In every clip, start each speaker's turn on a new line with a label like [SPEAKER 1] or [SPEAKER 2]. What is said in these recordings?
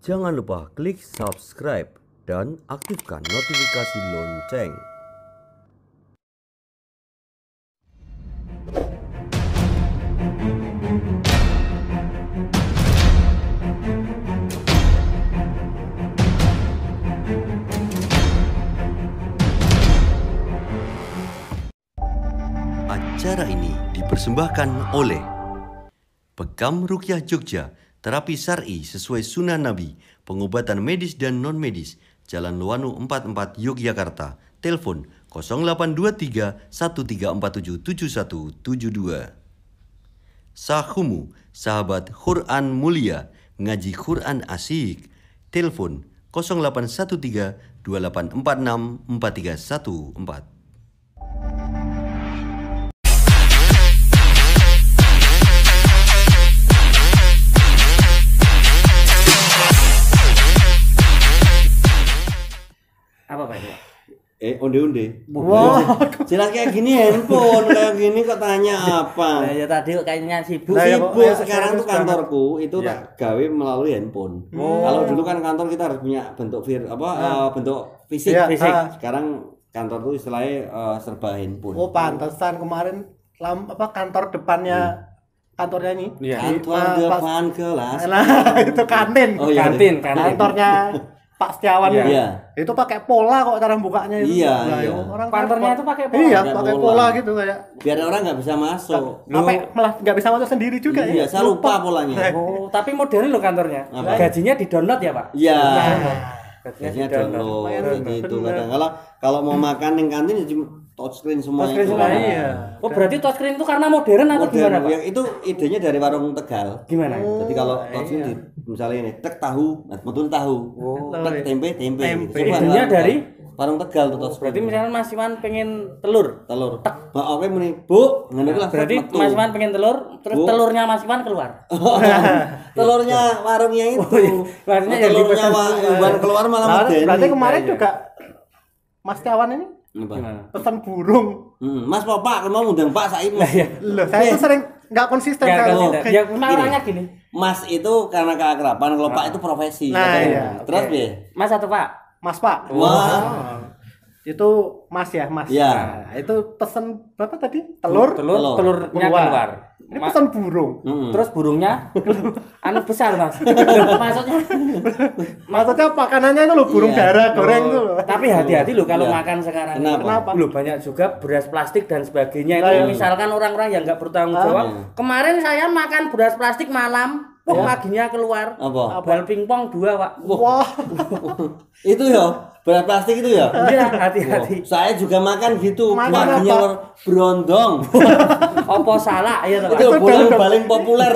[SPEAKER 1] Jangan lupa klik subscribe dan aktifkan notifikasi lonceng. Acara ini dipersembahkan oleh Pekam Rukyah Jogja, terapi syar'i sesuai sunnah Nabi, pengobatan medis dan non-medis, Jalan Luwanu 44 Yogyakarta. Telepon 0823 1347 7172. Sahumu, sahabat Quran mulia, ngaji Quran asik. Telepon 0813 2846 4314.
[SPEAKER 2] Apa Pak?
[SPEAKER 1] Onde-onde.
[SPEAKER 2] Wow.
[SPEAKER 1] Jelas kayak gini handphone, kayak gini kok tanya apa?
[SPEAKER 2] Nah, ya tadi kayaknya sibuk.
[SPEAKER 1] Sibuk sekarang tuh kantorku itu tak gawe melalui handphone. Kalau dulu kan kantor kita harus punya bentuk bentuk fisik. Sekarang kantor tuh istilahnya serba handphone.
[SPEAKER 3] Oh, pantesan kemarin kantor depannya kantornya ini.
[SPEAKER 1] Kantor depan kelas.
[SPEAKER 3] Nah, itu kantin.
[SPEAKER 1] Oh, iya,
[SPEAKER 2] kantin.
[SPEAKER 3] Kantornya Pak Setiawan
[SPEAKER 1] Iya.
[SPEAKER 3] itu pakai pola kok cara bukanya itu.
[SPEAKER 1] Iya,
[SPEAKER 3] Nah,
[SPEAKER 1] iya.
[SPEAKER 3] Orang
[SPEAKER 2] Kantornya itu pakai pola.
[SPEAKER 3] Iya,
[SPEAKER 1] Pakai
[SPEAKER 3] pakai
[SPEAKER 1] pola.
[SPEAKER 3] pola gitu kayak.
[SPEAKER 1] Biar orang nggak bisa masuk.
[SPEAKER 3] Malah nggak bisa masuk sendiri juga
[SPEAKER 1] Iya,
[SPEAKER 3] ya.
[SPEAKER 1] saya lupa polanya.
[SPEAKER 2] Oh, tapi modern loh kantornya.
[SPEAKER 1] Apa?
[SPEAKER 2] Gajinya di-download ya, Pak?
[SPEAKER 1] Iya.
[SPEAKER 2] Gajinya
[SPEAKER 1] Biasanya download gitu kadang. Kalau mau makan di kantin ya cuma touchscreen semua.
[SPEAKER 2] Touchscreen
[SPEAKER 1] itu.
[SPEAKER 2] semua.
[SPEAKER 3] Iya.
[SPEAKER 2] Oh, berarti touchscreen itu karena modern atau gimana, Pak?
[SPEAKER 1] Ya, itu idenya dari warung Tegal.
[SPEAKER 2] Gimana?
[SPEAKER 1] Jadi kalau touchscreen misalnya ini tek tahu, betul tahu. Tek tempe. Gitu. Coba
[SPEAKER 2] Idenya
[SPEAKER 1] warung-
[SPEAKER 2] dari
[SPEAKER 1] warung Tegal tuh touchscreen.
[SPEAKER 2] Berarti misalnya Mas Iwan pengen telur.
[SPEAKER 1] telur. Mbak oke muni, Bu, ngono iku lah.
[SPEAKER 2] Berarti
[SPEAKER 1] metu.
[SPEAKER 2] Mas Iwan pengen telur, terus
[SPEAKER 1] Bu.
[SPEAKER 2] telurnya Mas Iwan keluar.
[SPEAKER 1] Telurnya warungnya itu.
[SPEAKER 2] Maksudnya yang
[SPEAKER 1] telurnya
[SPEAKER 2] dipesan.
[SPEAKER 1] Iwan keluar malah
[SPEAKER 3] Nah,
[SPEAKER 1] medeni.
[SPEAKER 3] berarti kemarin
[SPEAKER 1] Iya.
[SPEAKER 3] juga Mas Setiawan ini
[SPEAKER 1] Apa?
[SPEAKER 2] Gimana?
[SPEAKER 3] pesan burung.
[SPEAKER 1] Mas Pak mau undang Pak Said. Mas.
[SPEAKER 3] Loh, saya tuh sering nggak konsisten
[SPEAKER 2] Enggak
[SPEAKER 3] kalau
[SPEAKER 2] konsisten.
[SPEAKER 3] kayak
[SPEAKER 2] Ya cuma orangnya gini.
[SPEAKER 1] Mas itu karena keakraban, kalau Pak itu profesi.
[SPEAKER 3] Nah,
[SPEAKER 1] katanya.
[SPEAKER 3] iya.
[SPEAKER 1] Terus piye?
[SPEAKER 2] Mas atau Pak?
[SPEAKER 3] Mas Pak.
[SPEAKER 1] Wah.
[SPEAKER 3] Itu Mas ya, Mas.
[SPEAKER 1] Iya.
[SPEAKER 3] Nah, itu pesen berapa tadi? Telur.
[SPEAKER 2] Telurnya keluar.
[SPEAKER 3] Ini pesan burung.
[SPEAKER 2] Terus burungnya anu besar, Mas. Maksudnya
[SPEAKER 3] Maksudnya makanannya itu loh burung
[SPEAKER 1] Iya.
[SPEAKER 3] darah goreng itu loh.
[SPEAKER 2] tapi hati-hati loh kalau
[SPEAKER 1] Iya.
[SPEAKER 2] makan sekarang.
[SPEAKER 1] Kenapa?
[SPEAKER 2] Loh, banyak juga beras plastik dan sebagainya.
[SPEAKER 3] Lah,
[SPEAKER 2] Itu
[SPEAKER 3] iya.
[SPEAKER 2] misalkan orang-orang yang nggak bertanggung jawab. Kemarin saya makan beras plastik malam, paginya keluar.
[SPEAKER 1] Apa?
[SPEAKER 2] Bal pingpong 2, Pak.
[SPEAKER 3] Wah.
[SPEAKER 1] Itu ya, beras plastik itu ya.
[SPEAKER 2] Iya, hati-hati.
[SPEAKER 1] Saya juga makan gitu,
[SPEAKER 3] Makan
[SPEAKER 1] paginya
[SPEAKER 3] apa?
[SPEAKER 1] berondong.
[SPEAKER 2] Opo salah ya, Pak.
[SPEAKER 1] Itu bola paling populer.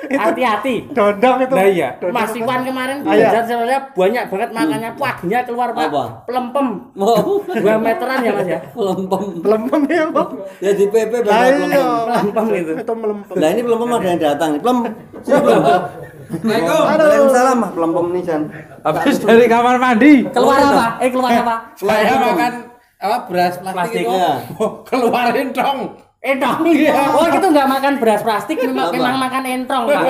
[SPEAKER 2] Hati-hati.
[SPEAKER 3] Dondong itu.
[SPEAKER 2] Nah iya,
[SPEAKER 3] Dondong
[SPEAKER 2] Mas
[SPEAKER 3] itu.
[SPEAKER 2] Iwan kemarin
[SPEAKER 3] Iya.
[SPEAKER 2] belajar sebenarnya banyak banget makannya, paginya keluar, Pak.
[SPEAKER 1] Apa?
[SPEAKER 2] Pelempem.
[SPEAKER 1] Mau
[SPEAKER 2] 2 meteran ya, Mas ya.
[SPEAKER 1] melempem.
[SPEAKER 3] Melempem ya, Bang.
[SPEAKER 1] Ya di PP
[SPEAKER 3] Lah
[SPEAKER 1] banyak
[SPEAKER 3] iya.
[SPEAKER 1] melempem.
[SPEAKER 2] Melempem itu.
[SPEAKER 3] Itu melempem.
[SPEAKER 1] Lah ini pelempem ada yang datang nih. Pelem. Sini, Pelem. Waalaikumsalam, Mas. Pelempem nih, Jan.
[SPEAKER 4] Habis dari kamar mandi
[SPEAKER 2] Keluar apa? Keluar apa?
[SPEAKER 4] saya makan beras plastik itu
[SPEAKER 1] Iya.
[SPEAKER 4] keluarin dong.
[SPEAKER 2] Entong. Oh, itu nggak makan beras plastik, memang makan entrong, Pak.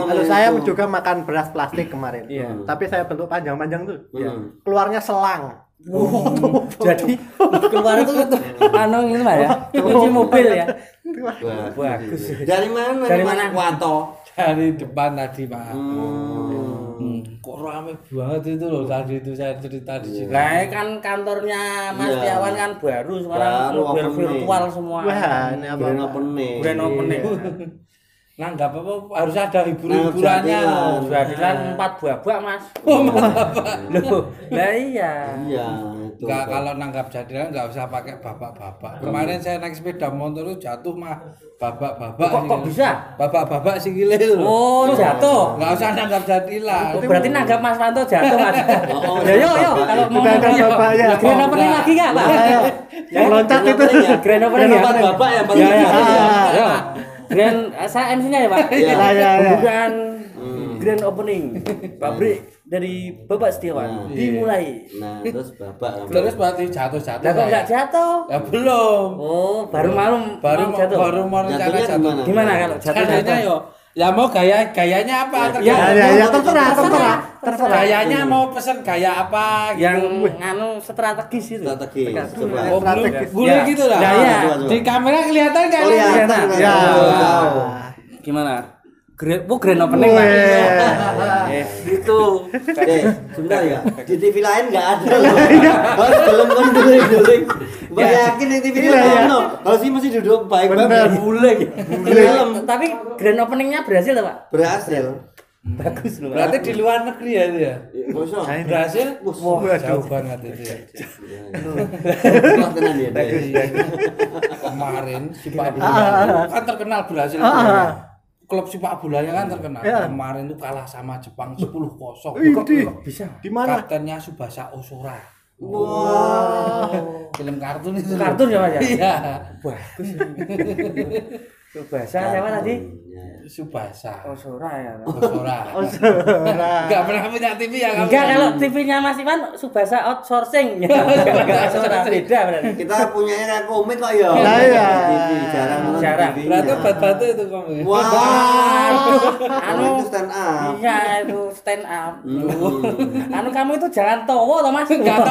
[SPEAKER 3] Kalau saya juga makan beras plastik kemarin.
[SPEAKER 2] Iya.
[SPEAKER 3] Tapi saya bentuk panjang-panjang tuh. Keluarnya selang.
[SPEAKER 2] Jadi keluar itu anu ini lah ya. Cuci mobil ya. Bagus.
[SPEAKER 1] Dari mana?
[SPEAKER 2] Dari mana?
[SPEAKER 1] Wato.
[SPEAKER 4] Dari depan tadi, Pak. Kok rame banget itu loh tadi itu saya cerita di sini.
[SPEAKER 2] Lah kan kantornya Mas
[SPEAKER 1] Iya.
[SPEAKER 2] Tiawan kan baru sekarang
[SPEAKER 1] Baru
[SPEAKER 2] mobil
[SPEAKER 1] opening.
[SPEAKER 2] virtual semua.
[SPEAKER 3] Wah, ini apa?
[SPEAKER 1] Grand opening.
[SPEAKER 2] Grand opening.
[SPEAKER 4] Nah, enggak apa-apa harus ada hibur-hiburannya.
[SPEAKER 1] Nah,
[SPEAKER 2] Jadikan 4 babak, Mas. Loh, lah iya.
[SPEAKER 1] Iya, itu.
[SPEAKER 4] Enggak, kalau nanggap jadilan enggak usah pakai babak-babak. Kemarin saya naik sepeda motor itu jatuh mah babak-babak.
[SPEAKER 2] Kok bisa?
[SPEAKER 4] Babak-babak sikile itu loh.
[SPEAKER 2] Oh, jatuh.
[SPEAKER 4] Enggak usah nanggap jadilan.
[SPEAKER 2] Oh, berarti nanggap Mas Wanto jatuh, Mas. Ya yo kalau mau
[SPEAKER 3] Udah ada
[SPEAKER 2] ngomong,
[SPEAKER 3] bapaknya.
[SPEAKER 2] grand opening lagi enggak, Pak?
[SPEAKER 3] Yang loncat itu.
[SPEAKER 2] Grand opening ya.
[SPEAKER 1] Grand bapak yang paling
[SPEAKER 2] Ya, ya.
[SPEAKER 1] besar.
[SPEAKER 2] Ya. Grand saya MC-nya ya, Pak.
[SPEAKER 1] Iya.
[SPEAKER 3] Iya.
[SPEAKER 2] Pembukaan grand opening pabrik dari Bapak Setiawan dimulai.
[SPEAKER 1] Nah, terus bapak.
[SPEAKER 4] Terus berarti jatuh-jatuh.
[SPEAKER 2] Lah kok enggak jatuh?
[SPEAKER 4] Ya belum.
[SPEAKER 2] Oh, baru malam
[SPEAKER 4] Baru
[SPEAKER 2] mau jatuh.
[SPEAKER 4] baru mau rencana
[SPEAKER 1] Jatuhnya
[SPEAKER 4] jatuh.
[SPEAKER 1] gimana?
[SPEAKER 2] Gimana kalau jatuh?
[SPEAKER 4] Caranya yo Ya mau gayanya apa?
[SPEAKER 3] Ya terserah.
[SPEAKER 4] Gayanya mau pesen gaya apa?
[SPEAKER 2] Yang anu strategis itu.
[SPEAKER 1] Strategi.
[SPEAKER 4] Oh, bule gitu lah.
[SPEAKER 2] Ya.
[SPEAKER 4] Di kamera kelihatan kan?
[SPEAKER 1] Kelihatan.
[SPEAKER 3] Ya.
[SPEAKER 2] Gimana? Grand opening Pak. Gitu.
[SPEAKER 1] Sebentar ya. Di TV lain enggak ada loh. Harus belum guling. Mbak yakin di TV lain harus masih duduk baik-baik.
[SPEAKER 2] Bule. Tapi grand openingnya berhasil Pak?
[SPEAKER 1] Berhasil.
[SPEAKER 2] Bagus loh.
[SPEAKER 4] Berarti di luar negeri ya itu ya?
[SPEAKER 1] Masa?
[SPEAKER 4] Berhasil? Wah, jauh banget itu ya.
[SPEAKER 1] Tenan ya.
[SPEAKER 4] Kemarin si Pak Bola kan terkenal berhasil. Klub sepak bolanya kan terkenal. Kemarin tuh kalah sama Jepang 10-0. Kok
[SPEAKER 2] Bisa?
[SPEAKER 3] Di mana?
[SPEAKER 4] Kaptennya Tsubasa Osora.
[SPEAKER 1] Wow.
[SPEAKER 4] Film kartun itu.
[SPEAKER 2] Kartun ya Pak ya?
[SPEAKER 4] Iya.
[SPEAKER 2] Bagus. Bahasa siapa tadi?
[SPEAKER 4] Tsubasa.
[SPEAKER 2] Osora ya.
[SPEAKER 4] Osora.
[SPEAKER 3] Nah.
[SPEAKER 4] Enggak pernah punya TV ya kamu?
[SPEAKER 2] Enggak, kalau TV-nya Mas Iwan Tsubasa outsourcing. Enggak Osora beda berarti.
[SPEAKER 1] Kita punyanya kayak komik kok ya.
[SPEAKER 3] Nah, iya.
[SPEAKER 2] Jarang.
[SPEAKER 4] Berarti batu-batu itu kamu.
[SPEAKER 1] Wah.
[SPEAKER 2] Anu
[SPEAKER 1] Itu stand up.
[SPEAKER 2] Iya itu stand up. Anu kamu itu jangan towo toh Mas.
[SPEAKER 4] Enggak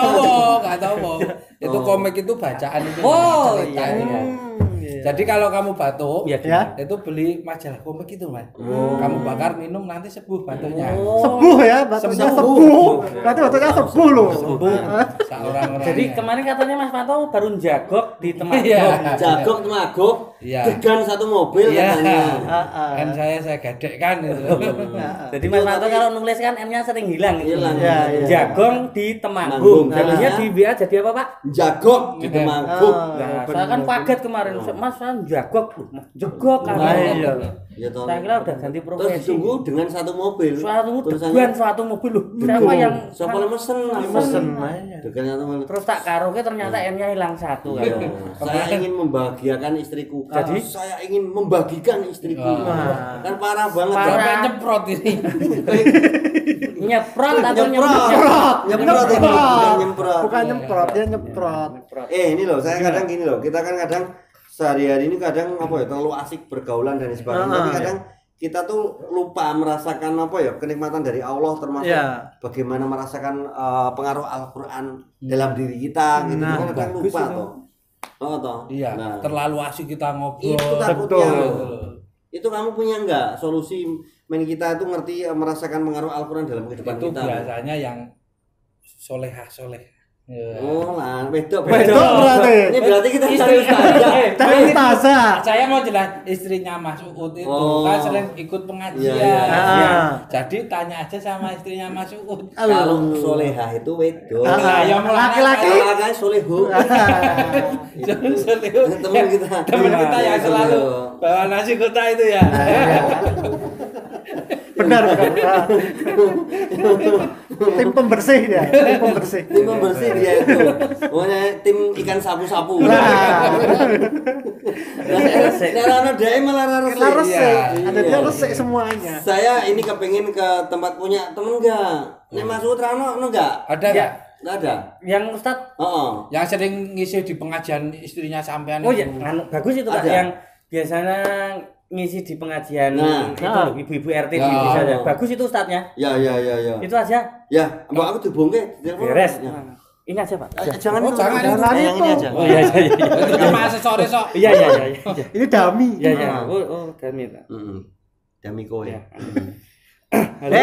[SPEAKER 4] tahu. Itu komik itu bacaan itu.
[SPEAKER 2] Oh,
[SPEAKER 4] cerita
[SPEAKER 2] iya,
[SPEAKER 4] itu.
[SPEAKER 2] iya.
[SPEAKER 4] Jadi kalau kamu batuk,
[SPEAKER 2] Iya,
[SPEAKER 4] itu beli majalah komik itu, Mas. Kamu bakar minum nanti sembuh batuknya.
[SPEAKER 3] Sepuh ya, batuknya sepuh. Berarti batuknya sepuh loh.
[SPEAKER 4] Seorang-orang.
[SPEAKER 2] Jadi kemarin katanya Mas Panto baru jagok di Temagok.
[SPEAKER 4] Iya.
[SPEAKER 1] Jagok temagok.
[SPEAKER 4] Iya.
[SPEAKER 1] Degan satu mobil
[SPEAKER 4] Iya.
[SPEAKER 1] katanya.
[SPEAKER 4] Kan saya gadekkan itu.
[SPEAKER 2] Jadi Mas Panto kalau nulis kan M-nya sering hilang.
[SPEAKER 1] Hilang.
[SPEAKER 3] Iya.
[SPEAKER 2] Jagong di
[SPEAKER 1] Temanggung.
[SPEAKER 2] Temanggung. Jadinya di WA jadi apa Pak?
[SPEAKER 1] Jagok di temagok.
[SPEAKER 2] Nah, saya kan kaget kemarin. Mas kan jagok, jegok kan.
[SPEAKER 3] Iya.
[SPEAKER 1] Ya toh.
[SPEAKER 2] Saya kira udah ganti
[SPEAKER 1] Terus
[SPEAKER 2] profesi.
[SPEAKER 1] ditunggu dengan satu mobil.
[SPEAKER 2] Suatu
[SPEAKER 1] Tulisannya
[SPEAKER 2] degan suatu mobil loh. Siapa yang
[SPEAKER 1] siapa yang mesen?
[SPEAKER 3] Mesen aja.
[SPEAKER 1] Dengan satu mobil.
[SPEAKER 2] terus tak karaoke ternyata M-nya hilang satu kan.
[SPEAKER 1] Saya ingin membahagiakan istriku.
[SPEAKER 2] Jadi?
[SPEAKER 1] Saya ingin membagikan istriku.
[SPEAKER 3] Wah.
[SPEAKER 1] Kan parah banget.
[SPEAKER 2] Parah.
[SPEAKER 4] Sampai nyeprot ini.
[SPEAKER 2] Nyemprot atau
[SPEAKER 1] Nyemprot. Nyemprot ini bukan nyemprot.
[SPEAKER 3] Bukan nyemprot, dia nyemprot.
[SPEAKER 1] Ini loh, saya kadang gini loh. Kita kan kadang sehari-hari ini kadang apa ya terlalu asik bergaulan dan sebagainya. Tapi kadang kita tuh lupa merasakan apa ya kenikmatan dari Allah, termasuk bagaimana merasakan pengaruh Al-Qur'an dalam diri kita gitu. Kan kadang lupa toh. Oh toh.
[SPEAKER 4] Iya.
[SPEAKER 1] Nah,
[SPEAKER 4] Terlalu asik kita ngobrol.
[SPEAKER 1] itu takutnya.
[SPEAKER 3] Betul.
[SPEAKER 1] Itu kamu punya enggak solusi main kita itu ngerti merasakan pengaruh Al-Qur'an dalam kehidupan
[SPEAKER 4] Itu
[SPEAKER 1] kita?
[SPEAKER 4] biasanya yang soleh.
[SPEAKER 1] Oh lah, wedok
[SPEAKER 3] berarti.
[SPEAKER 1] Ini berarti kita cari saja.
[SPEAKER 3] Cari ustazah.
[SPEAKER 4] Saya mau jelas istrinya Mas Uut itu kan sering ikut pengajian.
[SPEAKER 1] Iya.
[SPEAKER 4] Jadi tanya aja sama istrinya Mas Uut.
[SPEAKER 1] Kalau solehah itu wedok.
[SPEAKER 4] Ya
[SPEAKER 3] Laki-laki.
[SPEAKER 1] Kalau laki solehu. Teman kita.
[SPEAKER 4] Teman kita yang selalu bawa nasi kota itu ya.
[SPEAKER 3] Benar. Tim pembersih dia, tim pembersih.
[SPEAKER 1] Tim pembersih dia itu. Pokoknya tim ikan sapu-sapu. Nah, dia malah resik.
[SPEAKER 3] Ada dia resik semuanya.
[SPEAKER 1] Saya ini kepengin ke tempat punya temen enggak? Nek Mas Utrano enggak?
[SPEAKER 4] Ada enggak?
[SPEAKER 1] Enggak ada.
[SPEAKER 2] Yang Ustad
[SPEAKER 4] Yang sering ngisi di pengajian istrinya sampean.
[SPEAKER 2] oh ya bagus itu Pak
[SPEAKER 1] Ada.
[SPEAKER 2] yang biasanya ngisi di pengajian itu loh, ibu-ibu RT di
[SPEAKER 4] Ya.
[SPEAKER 2] desa ya. Bagus itu Ustadnya.
[SPEAKER 1] Ya.
[SPEAKER 2] Itu aja
[SPEAKER 1] Ya, mbak aku dibongke.
[SPEAKER 2] beres.
[SPEAKER 1] Ya.
[SPEAKER 2] Ini aja Pak.
[SPEAKER 1] Jangan
[SPEAKER 4] Oh,
[SPEAKER 1] itu.
[SPEAKER 4] jangan itu.
[SPEAKER 1] Yang ini aja.
[SPEAKER 2] Oh iya.
[SPEAKER 4] Itu kan masih sore sok.
[SPEAKER 2] Iya.
[SPEAKER 3] Ini dami.
[SPEAKER 2] Iya. Oh kami Pak.
[SPEAKER 1] Dami kowe.
[SPEAKER 2] Ya.
[SPEAKER 3] Halo.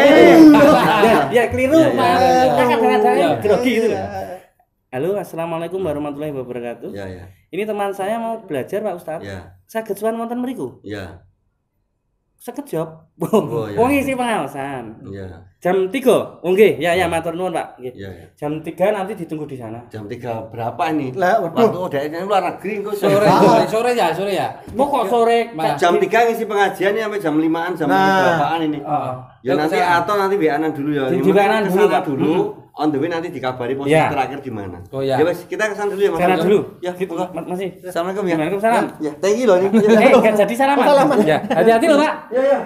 [SPEAKER 2] Ya keliru
[SPEAKER 1] Ya,
[SPEAKER 2] Pak.
[SPEAKER 1] ya.
[SPEAKER 2] Kadang-kadang grogi gitu. Halo, assalamualaikum warahmatullahi wabarakatuh.
[SPEAKER 1] Ya.
[SPEAKER 2] Ini teman saya mau belajar Pak Ustadz.
[SPEAKER 1] Ya.
[SPEAKER 2] Saged sowan wonten mriku.
[SPEAKER 1] Ya.
[SPEAKER 2] Sekejap.
[SPEAKER 1] Oh, ya.
[SPEAKER 2] Wong isi pengawasan.
[SPEAKER 1] Ya.
[SPEAKER 2] Jam 3. Oh nggih, ya matur nuwun Pak. Nggih.
[SPEAKER 1] Ya.
[SPEAKER 2] Jam 3 nanti ditunggu di sana.
[SPEAKER 1] Jam 3 berapa ini?
[SPEAKER 3] Lah, waduh.
[SPEAKER 1] Waktu udah ini luar negeri kok
[SPEAKER 4] Sore ya.
[SPEAKER 2] Mau kok sore
[SPEAKER 1] Jam 3 ngisi pengajian ya sampai jam 5-an, jam berapaan ini? Ya nanti atau nanti WA-an dulu ya.
[SPEAKER 2] Di WA-an dulu, Pak.
[SPEAKER 1] dulu. On the way nanti dikabari posisi
[SPEAKER 2] Ya.
[SPEAKER 1] terakhir di mana.
[SPEAKER 4] Oh ya.
[SPEAKER 1] Ya wes, kita kesana dulu ya Mas.
[SPEAKER 2] Sana dulu.
[SPEAKER 1] Ya, monggo.
[SPEAKER 2] Masih.
[SPEAKER 1] Assalamualaikum ya.
[SPEAKER 2] Waalaikumsalam.
[SPEAKER 1] Ya, thank you loh ini.
[SPEAKER 2] Enggak jadi salaman. Ya, hati-hati loh, Pak.
[SPEAKER 1] Ya.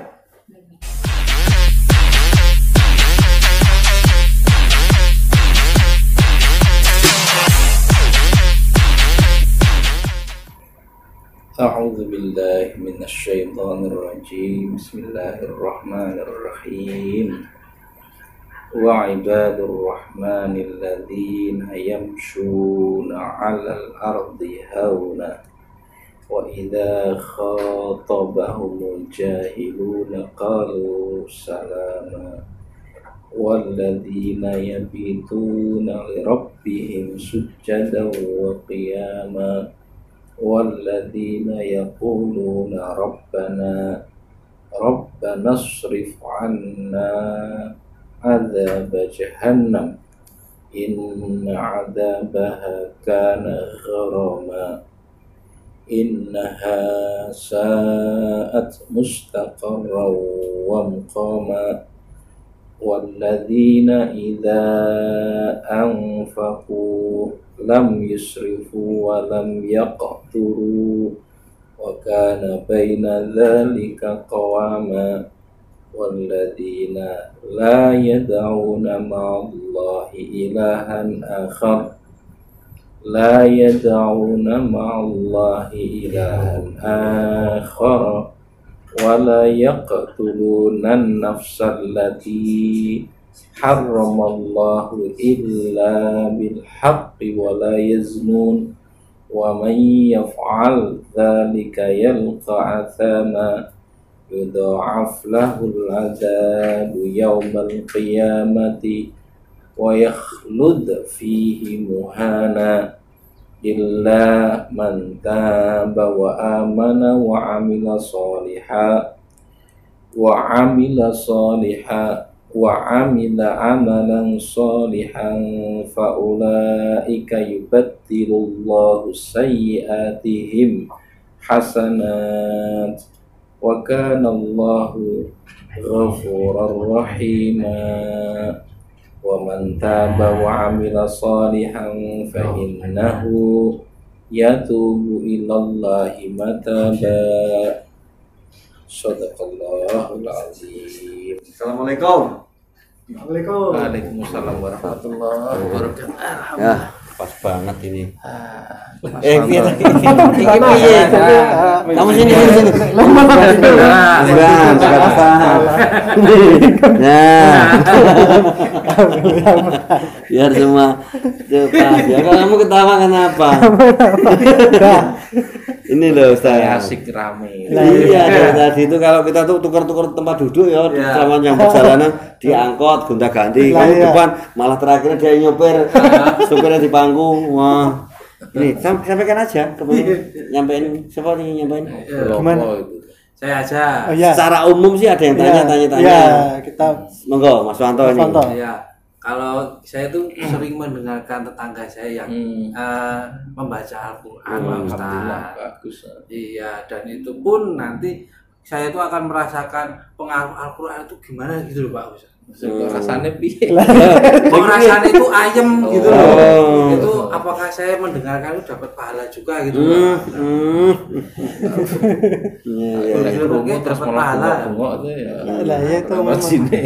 [SPEAKER 4] أعوذ أعوذ بالله من الشيطان الرجيم بسم الله الرحمن الرحيم وعباد الرحمن الذين يمشون على الأرض هونا وإذا خاطبهم الجاهلون قالوا سلاما والذين يبيتون لربهم سجدا وقياما والذين يقولون ربنا اصرف عنا عذاب جهنم إن عذابها كان غراما إنها ساءت مستقرا ومقاما والذين إذا أنفقوا لم يسرفوا ولم يقتروا وكان بين ذلك قواما والذين لا يدعون مع الله إلها آخر ولا يقتلون النفس التي حرم الله إلا بالحق ولا يزنون ومن يفعل ذلك يلقى عثاما يضاعف له العذاب يوم القيامة ويخلد فيه مهانا إلا من تاب وآمن وعمل عملا صالحا فأولئك يبدل الله سيئاتهم حسنات وكان الله غفورا رحيما ومن تاب وعمل صالحا فإنه يتوب إلى الله متابا صدق الله العظيم.
[SPEAKER 1] Assalamualaikum.
[SPEAKER 4] Waalaikumsalam warahmatullahi wabarakatuh.
[SPEAKER 1] Ya, pas banget ini.
[SPEAKER 3] Fir.
[SPEAKER 1] Kamu sini. Nah, biar semua cepat. Ya kamu ketawa kenapa? Ini loh Ustaz.
[SPEAKER 4] Asik rame.
[SPEAKER 1] Iya, dari tadi itu kalau kita tuh tukar-tukar tempat duduk ya sama yang perjalanan diangkut gonta-ganti. Kamu depan malah terakhirnya dia nyopir, supirnya di panggung. Wah. Ini sampaikan aja nyampein siapa nih nyampein?
[SPEAKER 3] Gimana?
[SPEAKER 4] Saya aja.
[SPEAKER 3] Oh, ya.
[SPEAKER 1] Secara umum sih ada yang tanya.
[SPEAKER 3] Ya, kita
[SPEAKER 1] monggo Mas Wanto ini.
[SPEAKER 4] Ya, kalau saya tuh sering mendengarkan tetangga saya yang membaca Al-Qur'an, Pak Ustaz.
[SPEAKER 5] Bagus.
[SPEAKER 4] Iya, dan itu pun nanti saya tuh akan merasakan pengaruh Al-Qur'an itu gimana gitu loh Pak Ustaz.
[SPEAKER 5] Rasanya piye?
[SPEAKER 4] Kok rasanya itu ayem gitu loh. Itu apakah saya mendengarkan itu dapat pahala juga gitu loh.
[SPEAKER 1] Iya.
[SPEAKER 5] Mungkin terus
[SPEAKER 4] dapat
[SPEAKER 5] malah
[SPEAKER 4] pahala.
[SPEAKER 5] bengok tuh ya.
[SPEAKER 3] lah ya itu memang.
[SPEAKER 5] sini.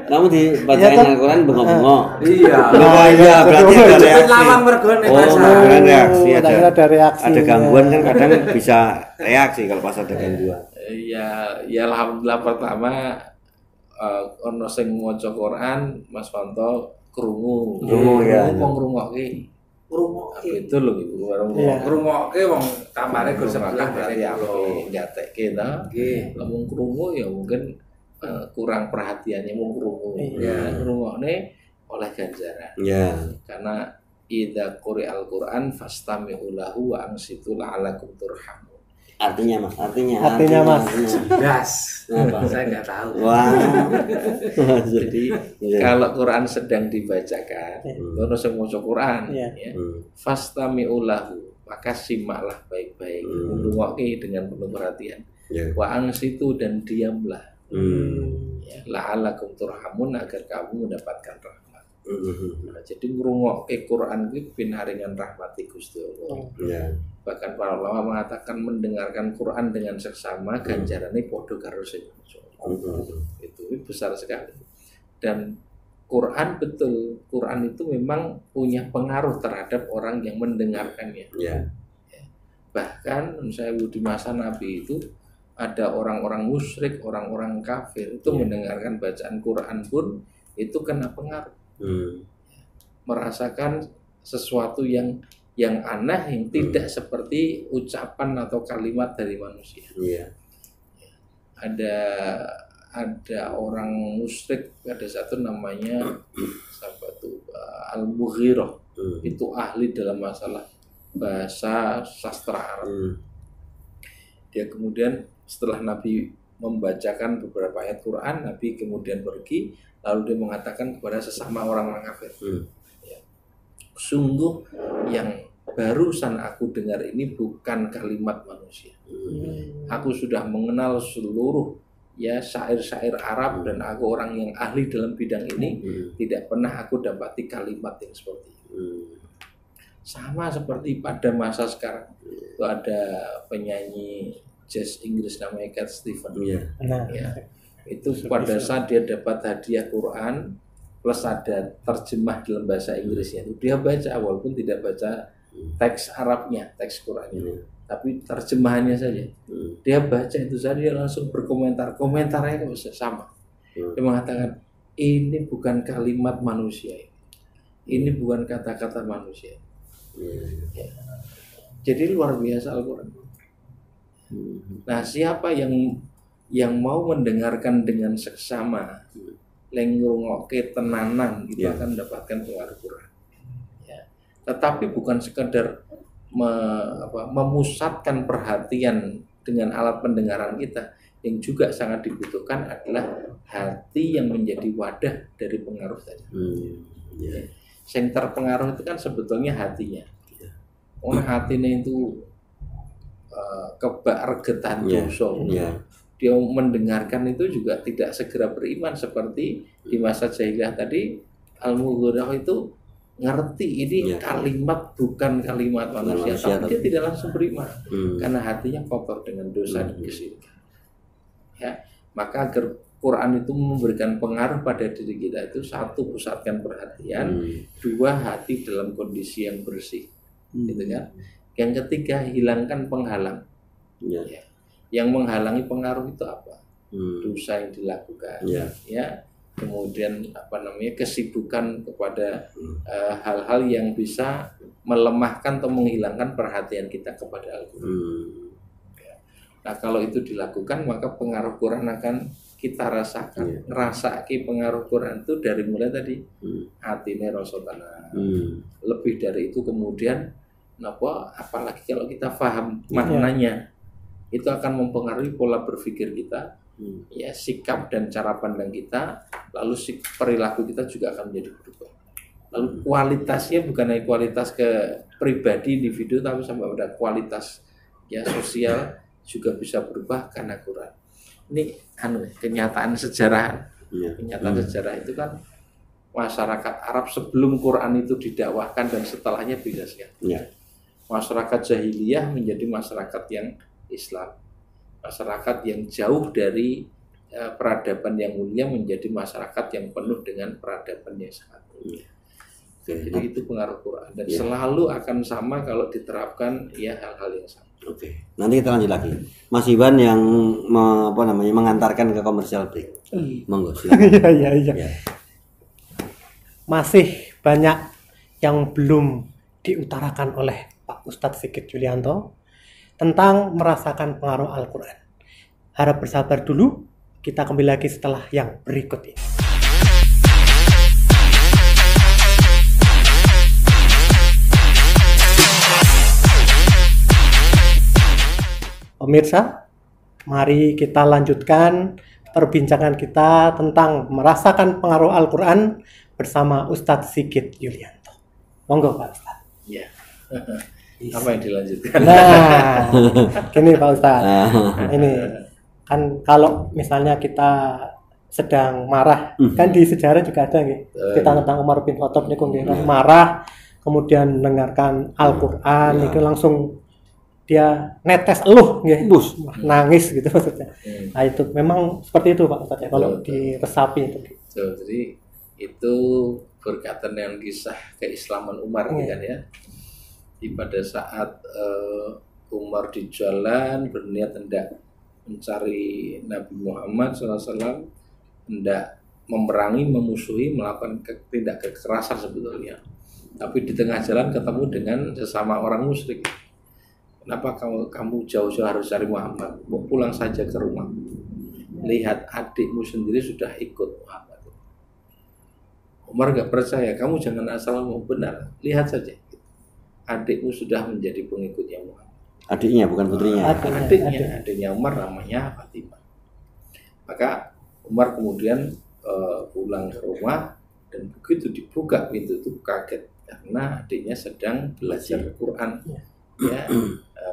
[SPEAKER 1] Kamu dibacain Al-Qur'an bengok-bengok.
[SPEAKER 4] Iya.
[SPEAKER 1] Oh iya, berarti ada
[SPEAKER 4] Cepet
[SPEAKER 1] reaksi.
[SPEAKER 4] lawang mergone
[SPEAKER 1] Oh, ada reaksi
[SPEAKER 3] Ada reaksi.
[SPEAKER 1] Ada gangguan kan kadang bisa reaksi kalau pas ada gangguan.
[SPEAKER 5] Ya alhamdulillah pertama ono sing maca Quran Mas Wanto krungu.
[SPEAKER 1] Krungu, ya.
[SPEAKER 5] Wong ngrungokke.
[SPEAKER 4] Ngrungokke.
[SPEAKER 5] Itu lho Ibu warung.
[SPEAKER 3] Iya.
[SPEAKER 4] Ngrungokke wong kamare gur sebelah
[SPEAKER 5] berarti
[SPEAKER 4] berarti
[SPEAKER 5] aku nyatekke ta.
[SPEAKER 4] Nggih.
[SPEAKER 5] Lamun krungu ya mungkin kurang perhatiannya mau krungu.
[SPEAKER 3] Iya.
[SPEAKER 5] Ya ngrungokne oleh ganjaran.
[SPEAKER 1] Ya.
[SPEAKER 5] Karena idza quri'al Qur'an fastami'u lahu wa ansitu la'alakum turhamun.
[SPEAKER 1] Artinya Mas.
[SPEAKER 4] Gas.
[SPEAKER 1] Apa?
[SPEAKER 4] Saya enggak tahu.
[SPEAKER 1] Wah.
[SPEAKER 5] Jadi
[SPEAKER 1] Iya.
[SPEAKER 5] kalau Quran sedang dibacakan, terus maca Quran,
[SPEAKER 3] Iya.
[SPEAKER 5] ya, fastami'u lahu, maka simaklah baik-baik, ngrungokke dengan penuh perhatian.
[SPEAKER 1] Ya.
[SPEAKER 5] Wa ansitu dan diamlah, ya, la'alakum turhamun agar kamu mendapatkan rahmat. Nah, jadi ngrungokke Quran iki pinaringan rahmati Gusti Allah.
[SPEAKER 1] Ya.
[SPEAKER 5] Bahkan para ulama mengatakan mendengarkan Quran dengan seksama ganjarannya podo karo sing maca. Itu besar sekali. Dan Quran itu memang punya pengaruh terhadap orang yang mendengarkannya.
[SPEAKER 1] Ya.
[SPEAKER 5] Bahkan saya di masa Nabi itu ada orang-orang musyrik, orang-orang kafir itu mendengarkan bacaan Quran pun itu kena pengaruh. Merasakan sesuatu yang aneh, yang tidak seperti ucapan atau kalimat dari manusia. Ada orang musyrik, ada satu namanya sahabat Al-Mughirah, itu ahli dalam masalah bahasa sastra Arab. Dia kemudian setelah Nabi membacakan beberapa ayat Quran, Nabi kemudian pergi, lalu dia mengatakan kepada sesama orang-orang kafir, sungguh yang barusan aku dengar ini bukan kalimat manusia. Aku sudah mengenal seluruh syair-syair Arab dan aku orang yang ahli dalam bidang ini, tidak pernah aku dapati kalimat yang seperti itu. Sama seperti pada masa sekarang itu ada penyanyi jazz Inggris namanya Cat Stevens. Itu pada saat dia dapat hadiah Quran plus ada terjemah dalam bahasa Inggrisnya, itu dia baca walaupun tidak baca teks Arabnya, teks Qurannya, tapi terjemahannya saja. Dia baca itu saja, dia langsung berkomentar, komentarnya sama. Dia mengatakan ini bukan kalimat manusia, ini bukan kata-kata manusia. Jadi luar biasa Al-Quran. Nah, siapa yang mau mendengarkan dengan seksama, lengrungoke tenanan, itu akan mendapatkan pengaruh Quran. Tetapi bukan sekedar memusatkan perhatian dengan alat pendengaran kita, yang juga sangat dibutuhkan adalah hati yang menjadi wadah dari pengaruh tadi. Yang terpengaruh itu kan sebetulnya hatinya. Orang hatinya itu kebak regetan dosa. Dia mendengarkan itu juga tidak segera beriman, seperti di masa jahiliyah tadi Al-Mughirah itu ngerti ini kalimat bukan kalimat manusia, tapi dia tidak langsung beriman karena hatinya kotor dengan dosa dan kesyirikan. Maka agar Quran itu memberikan pengaruh pada diri kita itu, satu, pusatkan perhatian, dua, hati dalam kondisi yang bersih, gitu kan. Yang ketiga, hilangkan penghalang. Yang menghalangi pengaruh itu apa? Dosa yang dilakukan, kemudian kesibukan kepada hal-hal yang bisa melemahkan atau menghilangkan perhatian kita kepada Al-Quran. Nah, kalau itu dilakukan, maka pengaruh Quran akan kita rasakan. Ngerasaki pengaruh Quran itu dari mulai tadi hatinya rosotana. Lebih dari itu kemudian apalagi kalau kita paham maknanya, itu akan mempengaruhi pola berpikir kita, sikap dan cara pandang kita, lalu perilaku kita juga akan menjadi berubah. Lalu kualitasnya bukan hanya kualitas ke pribadi individu, tapi sampai pada kualitas sosial juga bisa berubah karena Quran. Ini kenyataan sejarah. Kenyataan sejarah itu kan masyarakat Arab sebelum Quran itu didakwahkan dan setelahnya beda sekali. Masyarakat jahiliyah menjadi masyarakat yang Islam. Masyarakat yang jauh dari peradaban yang mulia menjadi masyarakat yang penuh dengan peradaban yang sangat mulia. Jadi itu pengaruh Quran dan selalu akan sama kalau diterapkan hal-hal yang sama.
[SPEAKER 1] Nanti kita lanjut lagi. Mas Iwan yang mengantarkan ke komersial break. Monggo silakan.
[SPEAKER 3] Iya. Masih banyak yang belum diutarakan oleh Pak Ustadz Sigit Yulianto tentang merasakan pengaruh Al-Quran. Harap bersabar dulu, kita kembali lagi setelah yang berikut ini. Pemirsa, mari kita lanjutkan perbincangan kita tentang merasakan pengaruh Al-Quran bersama Ustadz Sigit Yulianto. Monggo Pak Ustadz.
[SPEAKER 5] Iya. Apa yang dilanjutkan?
[SPEAKER 3] Nah, gini Pak Ustadz. Ini kan kalau misalnya kita sedang marah, kan di sejarah juga ada nih. Kita tentang Umar bin Khattab nih, marah, kemudian mendengarkan Al-Quran, itu langsung dia netes eluh, nangis gitu maksudnya. Nah itu memang seperti itu Pak Ustadz ya, kalau diresapi itu.
[SPEAKER 5] Jadi itu berkaitan dengan kisah keislaman Umar kan ya. Pada saat Umar di jalan berniat hendak mencari Nabi Muhammad SAW, hendak memerangi, memusuhi, melakukan tindak kekerasan sebetulnya. Tapi di tengah jalan ketemu dengan sesama orang musyrik. Kenapa kamu jauh-jauh harus cari Muhammad? Mau pulang saja ke rumah. Lihat adikmu sendiri sudah ikut Muhammad. Umar gak percaya, kamu jangan asal mau benar. Lihat saja, adikmu sudah menjadi pengikutnya Muhammad.
[SPEAKER 1] Adiknya bukan putrinya.
[SPEAKER 5] Adiknya Umar namanya Fatimah. Maka Umar kemudian pulang ke rumah, dan begitu dibuka pintu itu kaget karena adiknya sedang belajar Quran ya,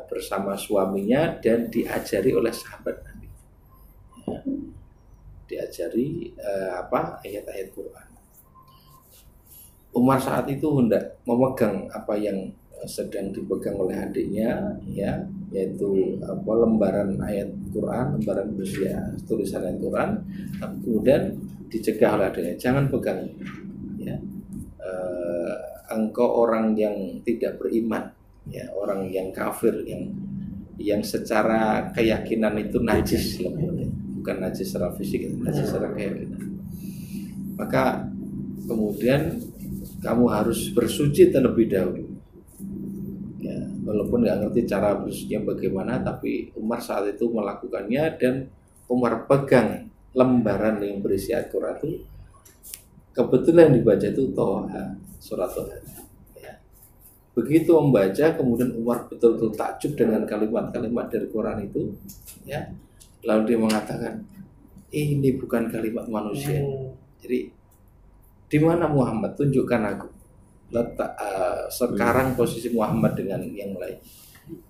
[SPEAKER 5] bersama suaminya dan diajari oleh sahabat Nabi. Ya, diajari ayat-ayat Quran. Umar saat itu hendak memegang apa yang sedang dipegang oleh adiknya, ya, yaitu lembaran ayat Quran, lembaran berisi tulisan ayat Quran. Kemudian dicegah oleh adiknya, jangan pegang, ya. Engkau orang yang tidak beriman, ya, orang yang kafir, yang secara keyakinan itu najis, bukan najis secara fisik, najis secara keyakinan. Maka kemudian kamu harus bersuci terlebih dahulu. Ya, walaupun nggak ngerti cara bersucinya bagaimana, tapi Umar saat itu melakukannya, dan Umar pegang lembaran yang berisi Al-Quran itu. Kebetulan dibaca itu Toha, surat Toha. Ya. Begitu membaca, kemudian Umar betul-betul takjub dengan kalimat-kalimat dari Quran itu. Ya. Lalu dia mengatakan, ini bukan kalimat manusia. Jadi, di mana Muhammad? Tunjukkan aku. Letak sekarang posisi Muhammad dengan yang lain.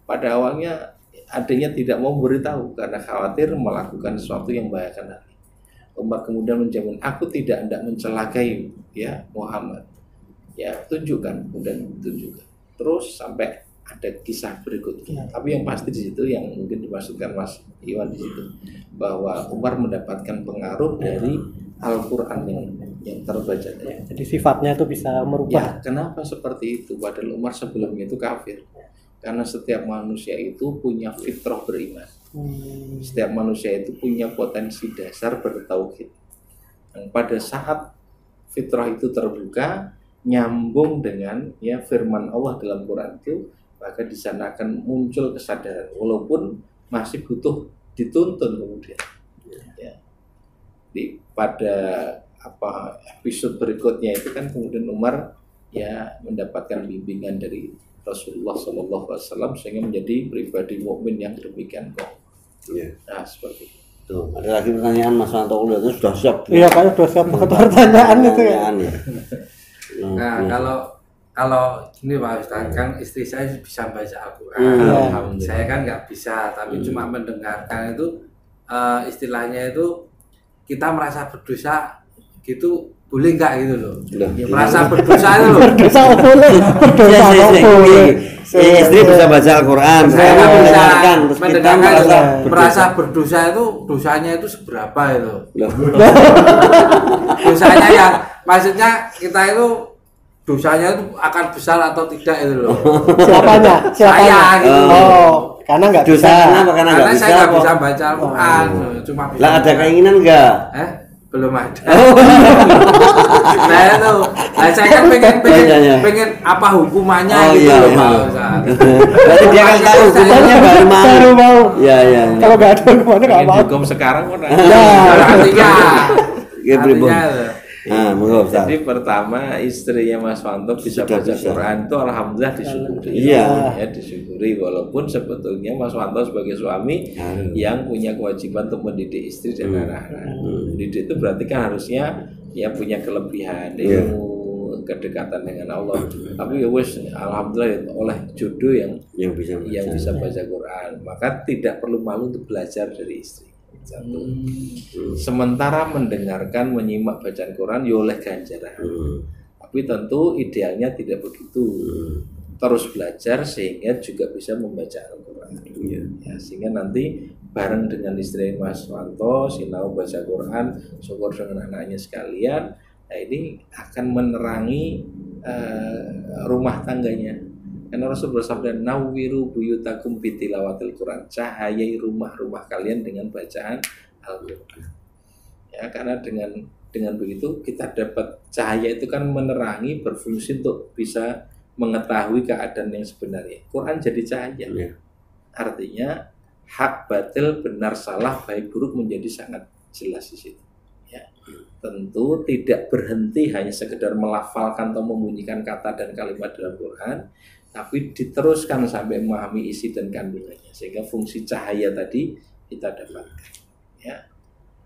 [SPEAKER 5] Pada awalnya adanya tidak mau beritahu karena khawatir melakukan sesuatu yang membahayakan Nabi. Umar kemudian menjamin, aku tidak hendak mencelakai ya Muhammad. Ya, tunjukkan, kemudian tunjukkan. Terus sampai ada kisah berikutnya. Tapi yang pasti di situ yang mungkin dimaksudkan Mas Iwan di situ, bahwa Umar mendapatkan pengaruh dari Al-Quran yang terbaca.
[SPEAKER 3] Ya, jadi sifatnya itu bisa merubah.
[SPEAKER 5] Ya, kenapa seperti itu? Padahal Umar sebelumnya itu kafir. Karena setiap manusia itu punya fitrah beriman. Setiap manusia itu punya potensi dasar bertauhid. Yang pada saat fitrah itu terbuka, nyambung dengan ya firman Allah dalam Quran itu, maka di sana akan muncul kesadaran, walaupun masih butuh dituntun kemudian. Ya. Pada episode berikutnya itu kan kemudian Umar ya mendapatkan bimbingan dari Rasulullah SAW sehingga menjadi pribadi mukmin yang demikian kok.
[SPEAKER 1] Iya.
[SPEAKER 5] Nah, seperti itu.
[SPEAKER 1] Tuh, ada lagi pertanyaan Mas Wanto itu sudah siap.
[SPEAKER 3] Iya, kan sudah siap buat pertanyaan itu ya.
[SPEAKER 4] Nah, kalau ini Pak Ustaz, kan istri saya bisa baca Al-Quran. Saya kan nggak bisa, tapi cuma mendengarkan itu istilahnya itu kita merasa berdosa gitu, boleh nggak gitu loh? Ya, merasa berdosa itu loh.
[SPEAKER 3] Berdosa boleh. Berdosa boleh.
[SPEAKER 1] Istri bisa baca Al-Quran, saya nggak mendengarkan. Terus kita
[SPEAKER 4] merasa berdosa itu, dosanya itu seberapa itu? Dosanya ya, maksudnya kita itu dosanya itu akan besar atau tidak itu loh.
[SPEAKER 3] Siapanya?
[SPEAKER 4] Saya gitu.
[SPEAKER 3] Oh, karena nggak bisa.
[SPEAKER 1] Karena
[SPEAKER 4] saya nggak bisa baca Al-Quran, cuma bisa.
[SPEAKER 1] Lah ada keinginan nggak?
[SPEAKER 4] Belum ada. Nah itu, saya kan pengen apa hukumannya gitu loh Pak Ustaz.
[SPEAKER 1] Berarti dia kan tahu hukumannya baru mau. Iya.
[SPEAKER 3] Kalau nggak ada hukumannya nggak mau.
[SPEAKER 5] Hukum sekarang pun
[SPEAKER 4] artinya.
[SPEAKER 1] Nah,
[SPEAKER 5] jadi pertama istrinya Mas Wanto bisa baca Quran itu alhamdulillah disyukuri.
[SPEAKER 1] Iya.
[SPEAKER 5] Ya, disyukuri walaupun sebetulnya Mas Wanto sebagai suami yang punya kewajiban untuk mendidik istri dan anak-anak. Mendidik itu berarti kan harusnya ya punya kelebihan ilmu, kedekatan dengan Allah. Tapi ya wes alhamdulillah oleh jodoh yang bisa baca Quran, maka tidak perlu malu untuk belajar dari istri. Satu. Sementara mendengarkan, menyimak bacaan Quran ya oleh ganjaran. Tapi tentu idealnya tidak begitu. Terus belajar sehingga juga bisa membaca Al-Quran. Ya, sehingga nanti bareng dengan istri Mas Wanto sinau baca Quran, syukur dengan anaknya sekalian. Nah, ini akan menerangi rumah tangganya. Karena Rasul bersabda, "Nawwiru buyutakum bitilawatil Quran." Cahayai rumah-rumah kalian dengan bacaan Al-Qur'an. Ya, karena dengan begitu kita dapat cahaya itu kan menerangi, berfungsi untuk bisa mengetahui keadaan yang sebenarnya. Quran jadi cahaya.
[SPEAKER 1] Ya.
[SPEAKER 5] Artinya hak batil, benar salah, baik buruk menjadi sangat jelas di situ. Ya. Tentu tidak berhenti hanya sekedar melafalkan atau membunyikan kata dan kalimat dalam Quran, tapi diteruskan sampai memahami isi dan kandungannya, sehingga fungsi cahaya tadi kita dapatkan. Ya,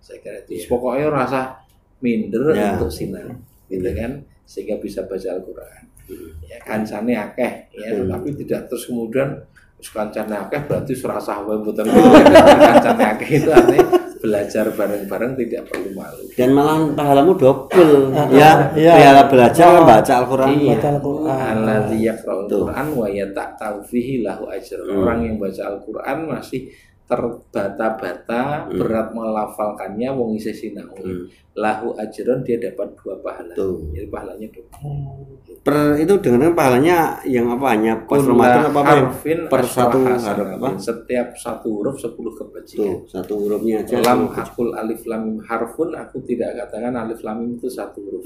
[SPEAKER 5] saya kira itu. Pokoknya rasa minder untuk sinar, gitu kan, sehingga bisa baca Al-Quran. Ya, kancane akeh, ya, tapi tidak terus kemudian kancane akeh berarti serasa wae mboten. Kancane akeh itu artinya belajar bareng-bareng tidak perlu malu.
[SPEAKER 1] Dan malah pahalamu double. Ya belajar baca Al-Qur'an.
[SPEAKER 5] Allazi yaqra'ul Qur'an wa yata'u fihi lahu ajr. Orang yang baca Al-Qur'an masih terbata-bata, berat melafalkannya, wong isih sinau. Lahu ajron, dia dapat 2 pahala. Jadi pahalanya 2.
[SPEAKER 1] Itu dengan pahalanya yang apa, hanya pas Ramadan apa per satu huruf apa?
[SPEAKER 5] Setiap satu huruf 10 kebajikan.
[SPEAKER 1] Satu hurufnya aja.
[SPEAKER 5] Lam aqul alif lam mim harfun, aku tidak katakan alif lam mim itu satu huruf.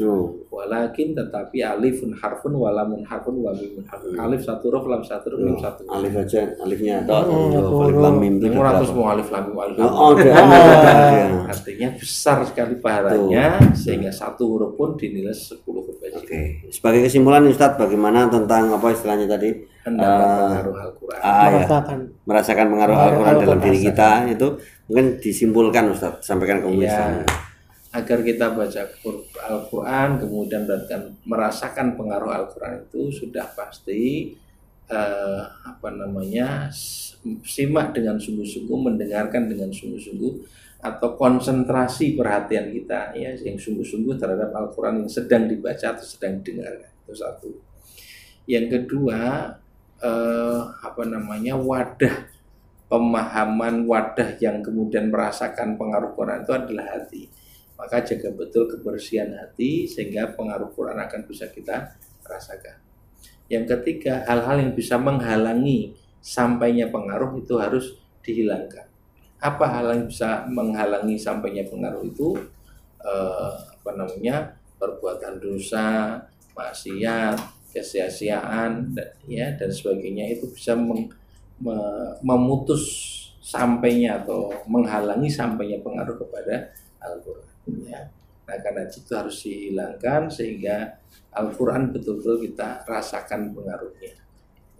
[SPEAKER 5] Walakin tetapi alifun harfun, walamun harfun, wa mimun harfun. Alif satu huruf, lam satu huruf, mim satu huruf.
[SPEAKER 1] Alif aja, alifnya alif lam mim itu
[SPEAKER 5] semua alif lam mim alif lam mim. Artinya besar sekali pahalanya, sehingga satu huruf pun dinilai 10 kebajikan.
[SPEAKER 1] Sebagai kesimpulan Ustadz, bagaimana tentang apa istilahnya tadi?
[SPEAKER 5] Pengaruh Al-Qur'an.
[SPEAKER 1] Merasakan pengaruh Al-Qur'an dalam diri kita, itu mungkin disimpulkan Ustadz, sampaikan ke pemirsa.
[SPEAKER 5] Agar kita baca Al-Qur'an kemudian merasakan pengaruh Al-Qur'an itu sudah pasti simak dengan sungguh-sungguh, mendengarkan dengan sungguh-sungguh, atau konsentrasi perhatian kita ya yang sungguh-sungguh terhadap Al-Qur'an yang sedang dibaca atau sedang didengarkan. Itu satu. Yang kedua, wadah pemahaman, wadah yang kemudian merasakan pengaruh Quran itu adalah hati. Maka jaga betul kebersihan hati sehingga pengaruh Quran akan bisa kita rasakan. Yang ketiga, hal-hal yang bisa menghalangi sampainya pengaruh itu harus dihilangkan. Apa hal yang bisa menghalangi sampainya pengaruh itu? Perbuatan dosa, maksiat, kesia-siaan, dan sebagainya, itu bisa memutus sampainya atau menghalangi sampainya pengaruh kepada Al-Qur'an. Ya. Nah, karena itu harus dihilangkan sehingga Al-Qur'an betul-betul kita rasakan pengaruhnya.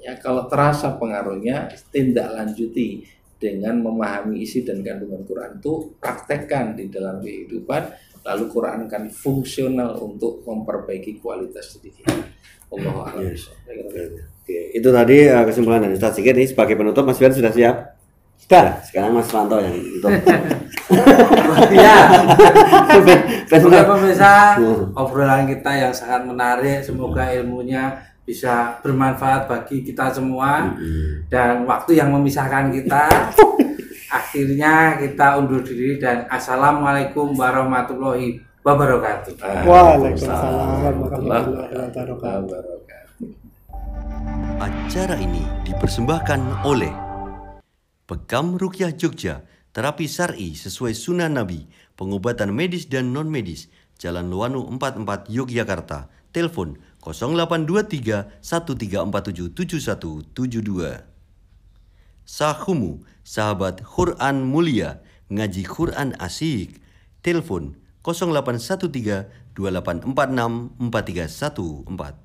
[SPEAKER 5] Ya, kalau terasa pengaruhnya, tindak lanjuti dengan memahami isi dan kandungan Quran itu, praktekkan di dalam kehidupan, lalu Quran akan fungsional untuk memperbaiki kualitas diri kita. Allahu a'lam.
[SPEAKER 1] Itu tadi kesimpulan dari Ustaz Sigit. Ini sebagai penutup, Mas Fian sudah siap? Sudah. Sekarang Mas Ranto yang untuk.
[SPEAKER 4] Ya. Semoga pemirsa, obrolan kita yang sangat menarik, semoga ilmunya bisa bermanfaat bagi kita semua, dan waktu yang memisahkan kita akhirnya kita undur diri, dan assalamualaikum warahmatullahi wabarakatuh.
[SPEAKER 3] Waalaikumsalam warahmatullahi wabarakatuh.
[SPEAKER 6] Acara ini dipersembahkan oleh Pekam Ruqyah Jogja, terapi syar'i sesuai sunnah Nabi, pengobatan medis dan non-medis, Jalan Luwanu 44 Yogyakarta. Telepon 0823 1347 7172. Sahumu, sahabat Quran mulia, ngaji Quran asik. Telepon 0813 2846 4314.